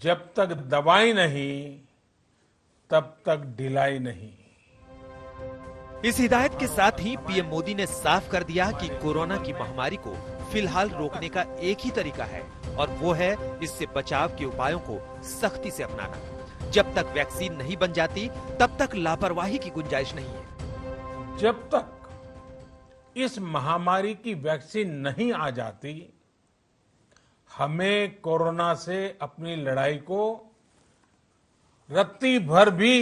जब तक दवाई नहीं तब तक ढिलाई नहीं। इस हिदायत के साथ ही पीएम मोदी ने साफ कर दिया कि कोरोना की महामारी को फिलहाल रोकने का एक ही तरीका है और वो है इससे बचाव के उपायों को सख्ती से अपनाना। जब तक वैक्सीन नहीं बन जाती तब तक लापरवाही की गुंजाइश नहीं है। जब तक इस महामारी की वैक्सीन नहीं आ जाती, हमें कोरोना से अपनी लड़ाई को रत्ती भर भी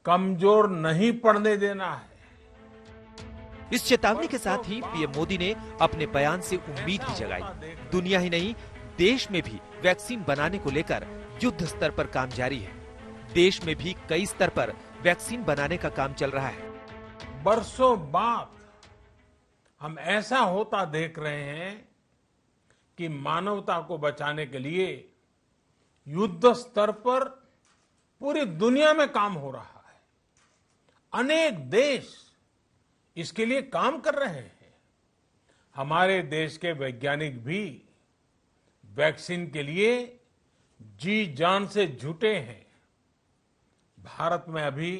कमजोर नहीं पड़ने देना है। इस चेतावनी के साथ ही पीएम मोदी ने अपने बयान से उम्मीद भी जगाई। दुनिया ही नहीं, देश में भी वैक्सीन बनाने को लेकर युद्ध स्तर पर काम जारी है। देश में भी कई स्तर पर वैक्सीन बनाने का काम चल रहा है। बरसों बाद हम ऐसा होता देख रहे हैं कि मानवता को बचाने के लिए युद्ध स्तर पर पूरी दुनिया में काम हो रहा है। अनेक देश इसके लिए काम कर रहे हैं। हमारे देश के वैज्ञानिक भी वैक्सीन के लिए जी जान से जुटे हैं। भारत में अभी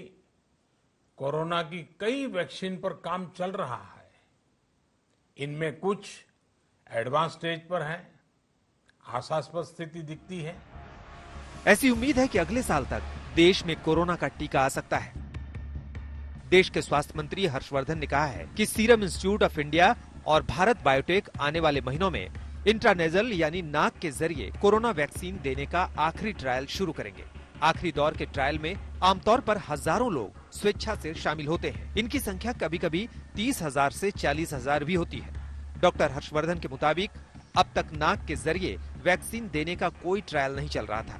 कोरोना की कई वैक्सीन पर काम चल रहा है। इनमें कुछ एडवांस स्टेज पर है, आशास्पद स्थिति दिखती है। ऐसी उम्मीद है कि अगले साल तक देश में कोरोना का टीका आ सकता है। देश के स्वास्थ्य मंत्री हर्षवर्धन ने कहा है कि सीरम इंस्टीट्यूट ऑफ इंडिया और भारत बायोटेक आने वाले महीनों में इंट्रानेजल यानी नाक के जरिए कोरोना वैक्सीन देने का आखिरी ट्रायल शुरू करेंगे। आखिरी दौर के ट्रायल में आमतौर पर हजारों लोग स्वेच्छा से शामिल होते हैं। इनकी संख्या कभी कभी 30,000 से 40,000 भी होती है। डॉक्टर हर्षवर्धन के मुताबिक अब तक नाक के जरिए वैक्सीन देने का कोई ट्रायल नहीं चल रहा था।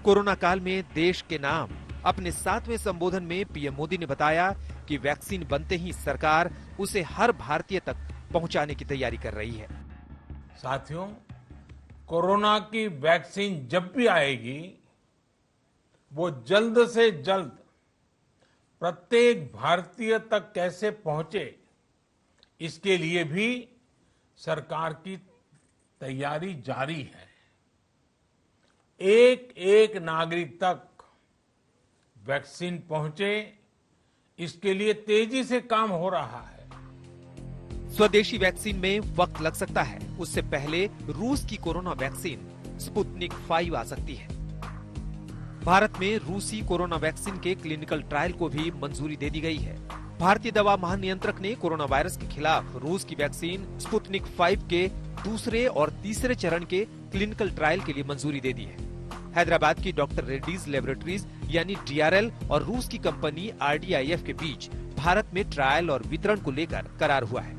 कोरोना काल में देश के नाम अपने 7वें संबोधन में पीएम मोदी ने बताया कि वैक्सीन बनते ही सरकार उसे हर भारतीय तक पहुंचाने की तैयारी कर रही है। साथियों, कोरोना की वैक्सीन जब भी आएगी वो जल्द से जल्द प्रत्येक भारतीय तक कैसे पहुंचे, इसके लिए भी सरकार की तैयारी जारी है। एक एक नागरिक तक वैक्सीन पहुंचे, इसके लिए तेजी से काम हो रहा है। स्वदेशी वैक्सीन में वक्त लग सकता है। उससे पहले रूस की कोरोना वैक्सीन स्पुतनिक 5 आ सकती है। भारत में रूसी कोरोना वैक्सीन के क्लिनिकल ट्रायल को भी मंजूरी दे दी गई है। भारतीय दवा महानियंत्रक ने कोरोना वायरस के खिलाफ रूस की वैक्सीन स्पुतनिक 5 के दूसरे और तीसरे चरण के क्लिनिकल ट्रायल के लिए मंजूरी दे दी है। हैदराबाद की डॉक्टर रेड्डीज लेबोरेटरीज यानी डीआरएल और रूस की कंपनी आरडीआईएफ के बीच भारत में ट्रायल और वितरण को लेकर करार हुआ है।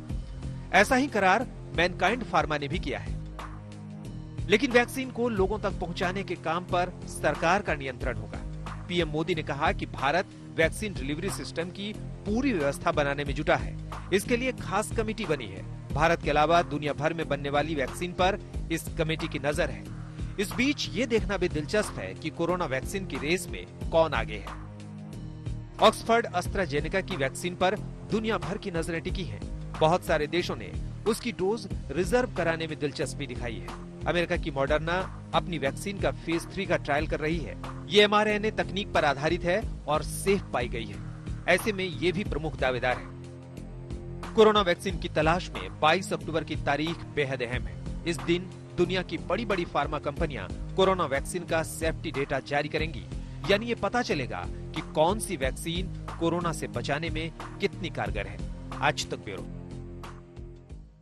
ऐसा ही करार मैनकाइंड फार्मा ने भी किया है। लेकिन वैक्सीन को लोगों तक पहुंचाने के काम पर सरकार का नियंत्रण होगा। पीएम मोदी ने कहा कि भारत वैक्सीन डिलीवरी सिस्टम की पूरी व्यवस्था बनाने में जुटा है। इसके लिए खास कमेटी बनी है। भारत के अलावा दुनिया भर में बनने वाली वैक्सीन पर इस कमेटी की नजर है। इस बीच ये देखना भी दिलचस्प है कि कोरोना वैक्सीन की रेस में कौन आगे है। ऑक्सफर्ड एस्ट्राजेनेका की वैक्सीन पर दुनिया भर की नजरें टिकी हैं। बहुत सारे देशों ने उसकी डोज रिजर्व कराने में दिलचस्पी दिखाई है। अमेरिका की मॉडर्ना अपनी वैक्सीन का फेज 3 का ट्रायल कर रही है। ये mRNA तकनीक पर आधारित है और सेफ पाई गई है। ऐसे में ये भी प्रमुख दावेदार है। कोरोना वैक्सीन की तलाश में 22 अक्टूबर की तारीख बेहद अहम है। इस दिन दुनिया की बड़ी बड़ी फार्मा कंपनियां कोरोना वैक्सीन का सेफ्टी डेटा जारी करेंगी। यानी ये पता चलेगा कि कौन सी वैक्सीन कोरोना से बचाने में कितनी कारगर है। आज तक ब्यूरो।